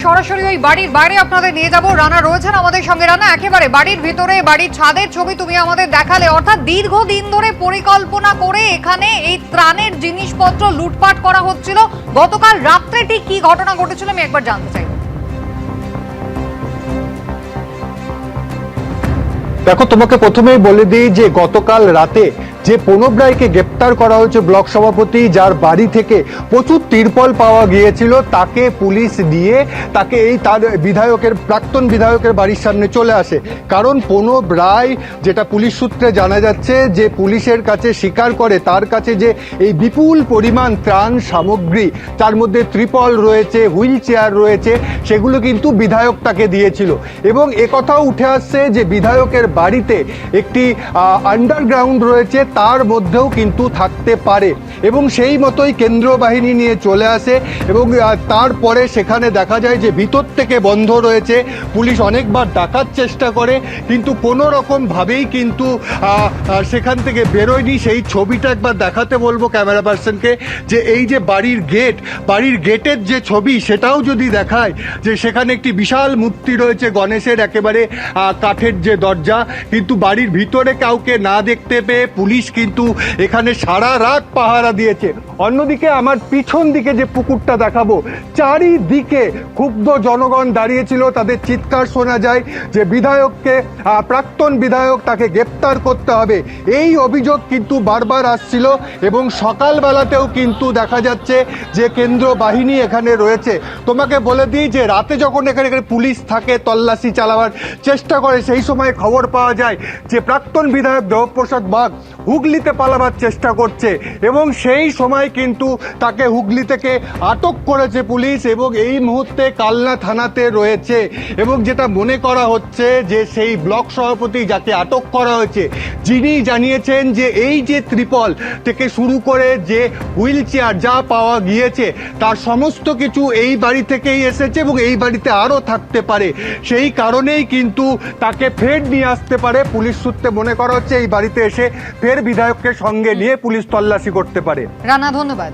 সরাসরি ওই বাড়ির বাইরে আপনাদের নিয়ে যাব। রানা রয়েছেন আমাদের সঙ্গে। রানা, একেবারে বাড়ির ভিতরে বাড়ির ছাদের ছবি তুমি আমাদের দেখালে, অর্থাৎ দীর্ঘদিন ধরে পরিকল্পনা করে এখানে এই ত্রাণের জিনিসপত্র লুটপাট করা হচ্ছিল। গতকাল রাত্রে ঠিক কি ঘটনা ঘটেছিল আমি একবার জানতে চাই। দেখো, তোমাকে প্রথমেই বলে দিই যে গতকাল রাতে যে প্রণব রায়কে গ্রেপ্তার করা হয়েছে, ব্লক সভাপতি, যার বাড়ি থেকে প্রচুর তিরপল পাওয়া গিয়েছিল, তাকে পুলিশ দিয়ে তাকে তার প্রাক্তন বিধায়কের বাড়ির সামনে চলে আসে। কারণ প্রণব রায়, যেটা পুলিশ সূত্রে জানা যাচ্ছে, যে পুলিশের কাছে স্বীকার করে তার কাছে যে এই বিপুল পরিমাণ ত্রাণ সামগ্রী, তার মধ্যে ত্রিপল রয়েছে, হুইল চেয়ার রয়েছে, সেগুলো কিন্তু বিধায়ক তাকে দিয়েছিল। এবং একথাও উঠে আসছে যে বিধায়কের বাড়িতে একটি আন্ডারগ্রাউন্ড রয়েছে, তার মধ্যেও কিন্তু থাকতে পারে। এবং সেই মতোই কেন্দ্রীয় বাহিনী নিয়ে চলে আসে এবং তারপরে সেখানে দেখা যায় যে ভিতর থেকে বন্ধ রয়েছে। পুলিশ অনেকবার ডাকার চেষ্টা করে, কিন্তু কোনো রকম ভাবেই কিন্তু সেখান থেকে বেরোয়নি। সেই ছবিটা একবার দেখাতে বলবো ক্যামেরা পার্সনকে, যে এই যে বাড়ির গেটের যে ছবি, সেটাও যদি দেখায়, যে সেখানে একটি বিশাল মূর্তি রয়েছে গণেশের, একেবারে কাঠের যে দরজা, কিন্তু বাড়ির ভিতরে কাউকে না দেখতে পেয়ে পুলিশ কিন্তু এখানে সারা রাত পাহারা দিয়েছে। অন্যদিকে আমার পিছন দিকে যে পুকুরটা দেখাবো, চারিদিকে ক্ষুব্ধ জনগণ দাঁড়িয়েছিল, তাদের চিৎকার শোনা যায় যে বিধায়ককে, প্রাক্তন বিধায়ক, তাকে গ্রেপ্তার করতে হবে। এই অভিযোগ কিন্তু বারবার আসছিল এবং সকালবেলাতেও কিন্তু দেখা যাচ্ছে যে কেন্দ্র বাহিনী এখানে রয়েছে। তোমাকে বলে দিই যে রাতে যখন এখানে পুলিশ থাকে, তল্লাশি চালাবার চেষ্টা করে, সেই সময় খবর পাওয়া যায় যে প্রাক্তন বিধায়ক দেবপ্রসাদ বাগ হুগলিতে পালাবার চেষ্টা করছে এবং সেই সময় কিন্তু তাকে হুগলি থেকে আটক করেছে পুলিশ এবং এই মুহূর্তে কালনা থানাতে রয়েছে। এবং যেটা মনে করা হচ্ছে যে সেই ব্লক সভাপতি যাকে আটক করা হয়েছে, যিনি জানিয়েছেন যে এই যে ত্রিপল থেকে শুরু করে যে হুইল চেয়ার যা পাওয়া গিয়েছে, তার সমস্ত কিছু এই বাড়ি থেকেই এসেছে এবং এই বাড়িতে আরও থাকতে পারে। সেই কারণেই কিন্তু তাকে ফের নিয়ে আসতে পারে। পুলিশ সূত্রে মনে করা হচ্ছে এই বাড়িতে এসে ফের বিধায়ককে সঙ্গে নিয়ে পুলিশ তল্লাশি করতে পারে। রানা, ধন্যবাদ।